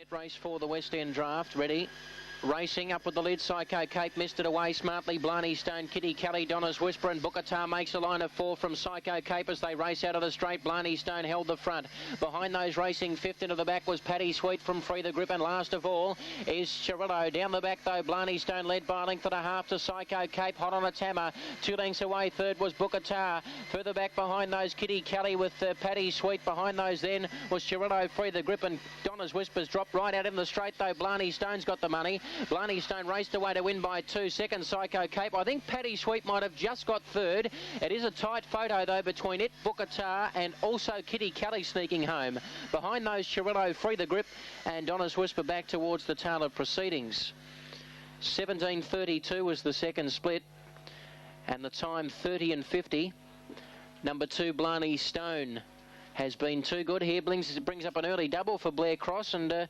Race for the West End Draft, ready. Racing up with the lid, Psycho Cape missed it away smartly. Blarney Stone, Kitty Kelly, Donna's Whisper and Bookatar makes a line of 4 from Psycho Cape as they race out of the straight. Blarney Stone held the front. Behind those racing, fifth into the back was Paddy Sweet from Free the Grip, and last of all is Chirillo. Down the back though, Blarney Stone led by a length and a half to Psycho Cape, hot on its hammer. 2 lengths away, third was Bookatar. Further back behind those, Kitty Kelly with Paddy Sweet. Behind those then was Chirillo, Free the Grip, and Donna's Whispers dropped right out in the straight though. Blarney Stone's got the money. Blarney Stone raced away to win by 2 seconds. Psycho Cape, I think Paddy Sweet might have just got third. It is a tight photo though between it, Bookatar, and also Kitty Kelly sneaking home. Behind those, Chirillo, Free the Grip, and Donna's Whisper back towards the tail of proceedings. 17:32 was the second split, and the time 30 and 50. Number 2, Blarney Stone, has been too good here. Brings up an early double for Blair Cross, and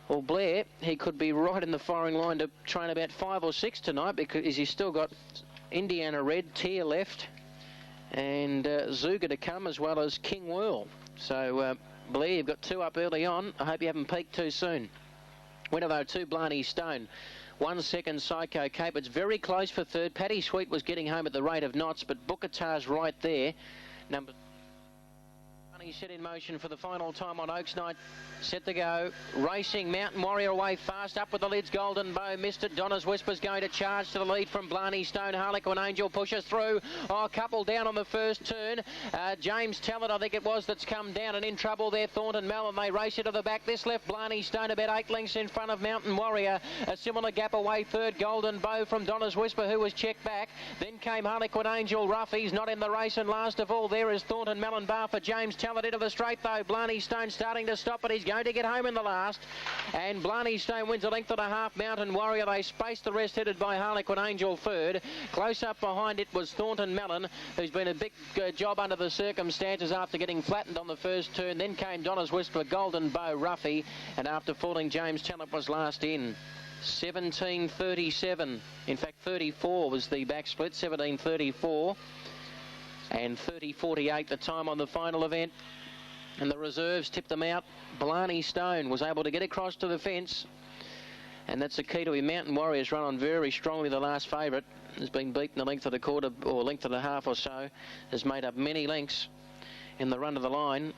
well, Blair, he could be right in the firing line to train about 5 or 6 tonight, because he's still got Indiana Red, Tier left, and Zuga to come, as well as King Whirl. So Blair, you've got 2 up early on. I hope you haven't peaked too soon. Winner though, 2 Blarney Stone. 1 second Psycho Cape. It's very close for third. Paddy Sweet was getting home at the rate of knots, but Bookatar's right there. Number set in motion for the final time on Oaks Night. Set to go. Racing, Mountain Warrior away fast. Up with the lids, Golden Bow missed it. Donna's Whisper's going to charge to the lead from Blarney Stone. Harlequin Angel pushes through. Oh, a couple down on the first turn. James Tallett, I think it was, that's come down and in trouble there. Thornton Mellon, they race into the back. This left Blarney Stone about 8 lengths in front of Mountain Warrior. A similar gap away third, Golden Bow from Donna's Whisper, who was checked back. Then came Harlequin Angel. Ruffy's not in the race, and last of all there is Thornton Mellon, bar for James Tallett. Into the straight though, Blarney Stone starting to stop, but he's going to get home in the last, and Blarney Stone wins a length and a half. Mountain Warrior, they spaced the rest, headed by Harlequin Angel third. Close up behind it was Thornton Mellon, who's been a big job under the circumstances after getting flattened on the first turn. Then came Donna's Whisper, Golden Bow, Ruffy, and after falling, James Tallett was last in. 17:37, in fact 34 was the back split. 17:34 and 30:48 the time on the final event. And the reserves tipped them out. Blarney Stone was able to get across to the fence, and that's the key to him. Mountain Warriors run on very strongly. The last favourite has been beaten a length of the quarter, or length and a half or so, has made up many lengths in the run of the line,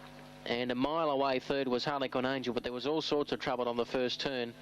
and a mile away third was Harlequin Angel, but there was all sorts of trouble on the first turn.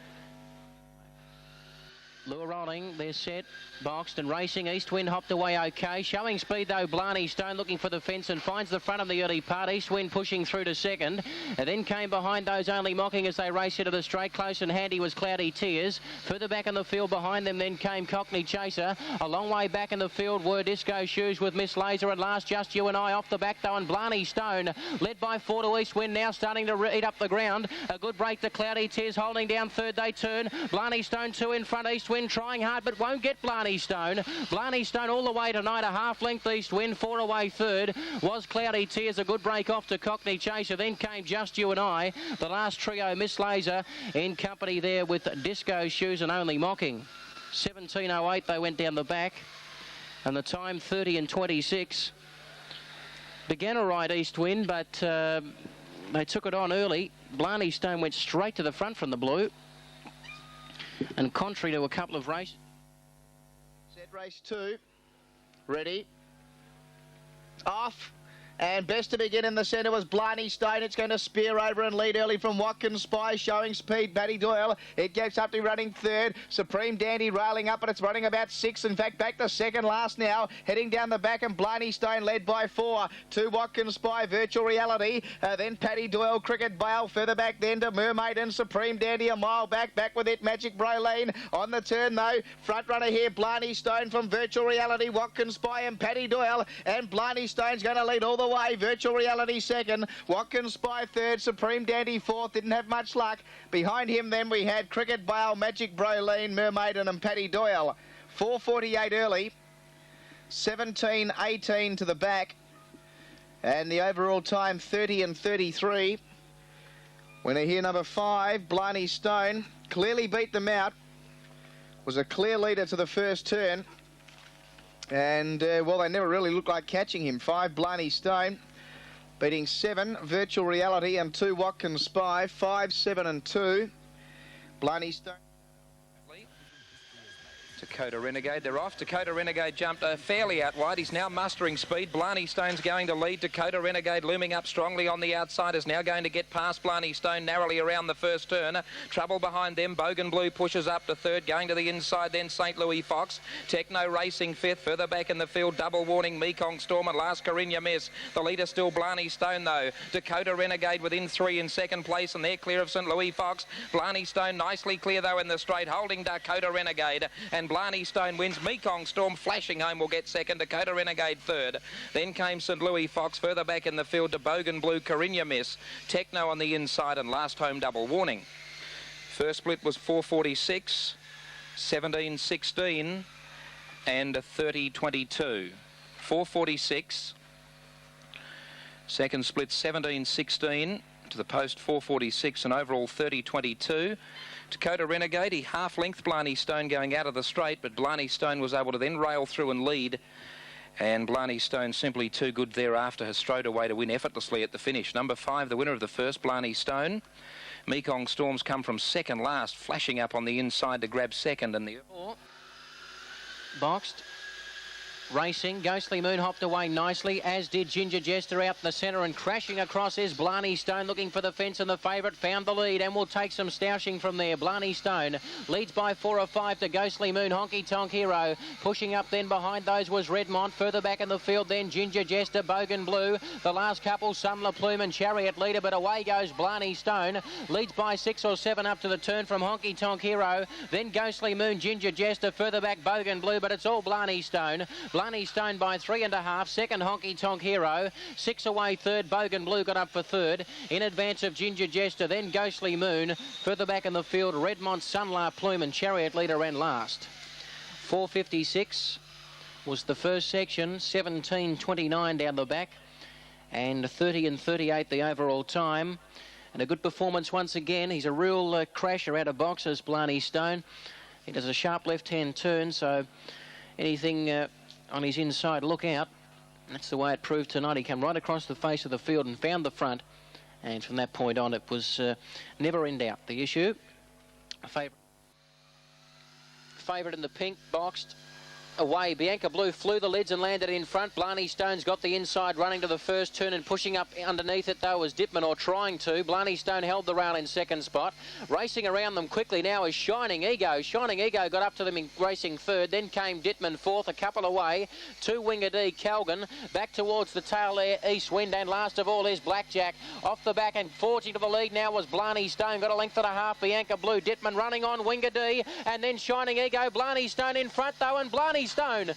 Lure rolling, they're set, boxed and racing. East Wind hopped away okay. Showing speed though, Blarney Stone looking for the fence and finds the front of the early part. East Wind pushing through to second. And then came behind those Only Mocking as they raced into the straight. Close and handy was Cloudy Tears. Further back in the field behind them then came Cockney Chaser. A long way back in the field were Disco Shoes with Miss Laser. At last Just You and I off the back though, and Blarney Stone led by 4 to East Wind, now starting to eat up the ground. A good break to Cloudy Tears, holding down third. They turn. Blarney Stone 2 in front. East Wind trying hard but won't get Blarney Stone. Blarney Stone all the way tonight, a half length East Wind. 4 away third was Cloudy Tears. A good break off to Cockney Chaser. Then came Just You and I. The last trio, Miss Laser in company there with Disco Shoes and Only Mocking. 17:08 they went down the back, and the time 30 and 26. Began a right East Wind, but they took it on early. Blarney Stone went straight to the front from the blue, and contrary to a couple of races. Set race 2. Ready. Off. And best to begin in the centre was Blarney Stone. It's going to spear over and lead early from Watkins Spy, showing speed. Paddy Doyle, it gets up to running third. Supreme Dandy railing up, and it's running about 6. In fact, back to second last now. Heading down the back, and Blarney Stone led by 4. 2 Watkins Spy, Virtual Reality. Then Paddy Doyle, Cricket Bale. Further back then to Mermaid and Supreme Dandy a mile back. Back with it, Magic Braylene. On the turn though, front runner here, Blarney Stone from Virtual Reality, Watkins Spy and Paddy Doyle. And Blarney Stone's going to lead all the way. Virtual Reality second, Watkins Spy third, Supreme Dandy fourth. Didn't have much luck. Behind him then we had Cricket Bale, Magic Braylene, Mermaiden and Paddy Doyle. 4:48 early, 17:18 to the back, and the overall time 30 and 33. Winner here number 5, Blarney Stone, clearly beat them out. Was a clear leader to the first turn, and well, they never really looked like catching him. 5 Blarney Stone. beating 7 Virtual Reality and 2 Watkins Spy, 5, 7 and 2. Blarney Stone. Dakota Renegade, they're off. Dakota Renegade jumped fairly out wide. He's now mustering speed. Blarney Stone's going to lead. Dakota Renegade looming up strongly on the outside is now going to get past Blarney Stone narrowly around the first turn. Trouble behind them. Bogan Blue pushes up to third, going to the inside then St. Louis Fox. Techno racing fifth. Further back in the field, Double Warning, Mekong Storm and last Carina Miss. The leader still Blarney Stone though. Dakota Renegade within 3 in second place, and they're clear of St. Louis Fox. Blarney Stone nicely clear though in the straight, holding Dakota Renegade, and Blarney Stone wins. Mekong Storm flashing home will get second. Dakota Renegade third. Then came St. Louis Fox. Further back in the field to Bogan Blue, Carina Miss. Techno on the inside and last home Double Warning. First split was 4:46, 17:16 and 30:22. 4:46. Second split 17:16 to the post 4:46 and overall 30:22. Dakota Renegade, he half-length Blarney Stone going out of the straight, but Blarney Stone was able to then rail through and lead. And Blarney Stone simply too good thereafter, has strode away to win effortlessly at the finish. Number 5, the winner of the first, Blarney Stone. Mekong Storms come from second last, flashing up on the inside to grab second. And the boxed. Racing, Ghostly Moon hopped away nicely, as did Ginger Jester out in the centre, and crashing across is Blarney Stone, looking for the fence, and the favourite found the lead and will take some stoushing from there. Blarney Stone leads by 4 or 5 to Ghostly Moon, Honky Tonk Hero. Pushing up then behind those was Redmont, further back in the field then Ginger Jester, Bogan Blue. The last couple, Sun La Plume and Chariot leader, but away goes Blarney Stone. Leads by 6 or 7 up to the turn from Honky Tonk Hero. Then Ghostly Moon, Ginger Jester, further back Bogan Blue, but it's all Blarney Stone. Blarney Stone by 3.5, second Honky Tonk Hero, 6 away third, Bogan Blue got up for third, in advance of Ginger Jester, then Ghostly Moon, further back in the field, Redmont, Sun La Plume and Chariot leader ran last. 4:56 was the first section, 17:29 down the back, and 30 and 38 the overall time, and a good performance once again. He's a real crasher out of boxes, Blarney Stone. He does a sharp left-hand turn, so anything on his inside, look out. That's the way it proved tonight. He came right across the face of the field and found the front, and from that point on it was never in doubt. The issue, favourite in the pink, boxed away. Bianca Blue flew the lids and landed in front. Blarney Stone's got the inside, running to the first turn and pushing up underneath it though was Dipman, or trying to. Blarney Stone held the rail in second spot. Racing around them quickly now is Shining Ego. Shining Ego got up to them in racing third. Then came Ditman fourth, a couple away. 2 Winger D, Calgan. Back towards the tail there, East Wind. And last of all is Blackjack. Off the back and forging to the lead now was Blarney Stone. Got a length and a half. Bianca Blue, Ditman running on, Winger D. And then Shining Ego. Blarney Stone in front though, and Blarney Stone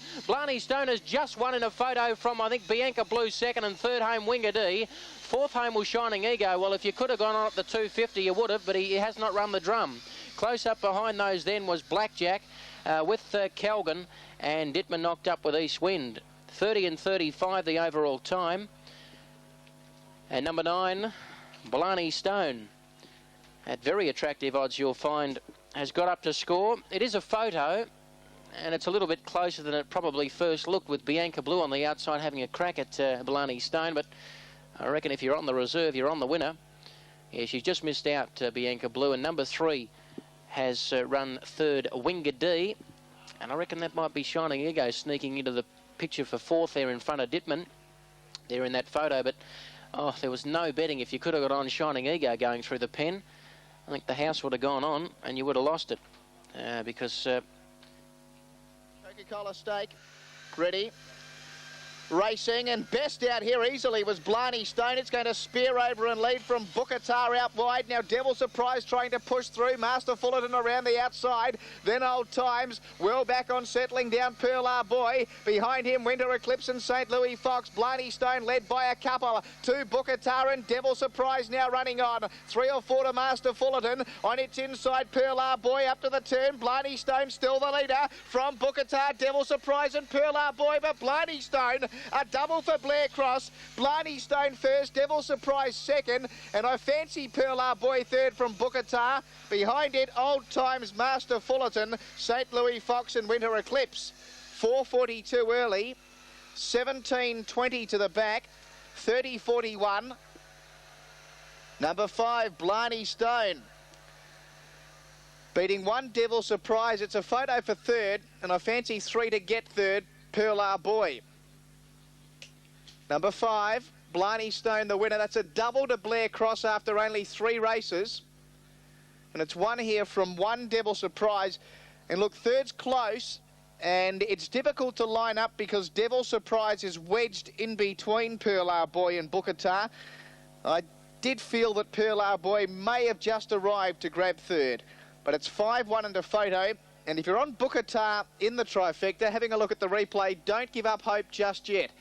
has just won in a photo from, I think, Bianca Blue second, and third home Winger D. Fourth home was Shining Ego. Well, if you could have gone on at the 250, you would have, but he has not run the drum. Close up behind those then was Blackjack with Calgan, and Ditman knocked up with East Wind. 30 and 35 the overall time. And number 9, Blarney Stone, at very attractive odds you'll find, has got up to score. It is a photo, and it's a little bit closer than it probably first looked, with Bianca Blue on the outside having a crack at Blarney Stone. But I reckon if you're on the reserve, you're on the winner. Yeah, she's just missed out, Bianca Blue. And number 3 has run third, Winger D. And I reckon that might be Shining Ego sneaking into the picture for fourth there in front of Ditman. There in that photo. But, oh, there was no betting. If you could have got on Shining Ego going through the pen, I think the house would have gone on and you would have lost it. Because... Coca-Cola stake, ready, racing, and best out here easily was Blarney Stone. It's going to spear over and lead from Bookatar out wide. Now Devil Surprise trying to push through. Master Fullerton around the outside. Then Old Times, well back on settling down Pearl Our Boy. Behind him Winter Eclipse and St. Louis Fox. Blarney Stone led by a couple. 2 Bookatar and Devil Surprise now running on. 3 or 4 to Master Fullerton. On its inside Pearl Our Boy up to the turn. Blarney Stone still the leader from Bookatar, Devil Surprise and Pearl Our Boy, but Blarney Stone a double for Blair Cross. Blarney Stone first, Devil Surprise second, and I fancy Pearl Our Boy third from Bookatar. Behind it, Old Times, Master Fullerton, St. Louis Fox and Winter Eclipse. 4:42 early, 17:20 to the back. 30-41. Number 5, Blarney Stone. Beating One Devil Surprise. It's a photo for third, and I fancy 3 to get third, Pearl Our Boy. Number 5, Blarney Stone, the winner. That's a double to Blair Cross after only 3 races. And it's one here from One Devil Surprise. And look, third's close, and it's difficult to line up because Devil Surprise is wedged in between Pearl Our Boy and Bukata. I did feel that Pearl Our Boy may have just arrived to grab third. But it's 5-1 into photo. And if you're on Bukata in the trifecta, having a look at the replay, don't give up hope just yet.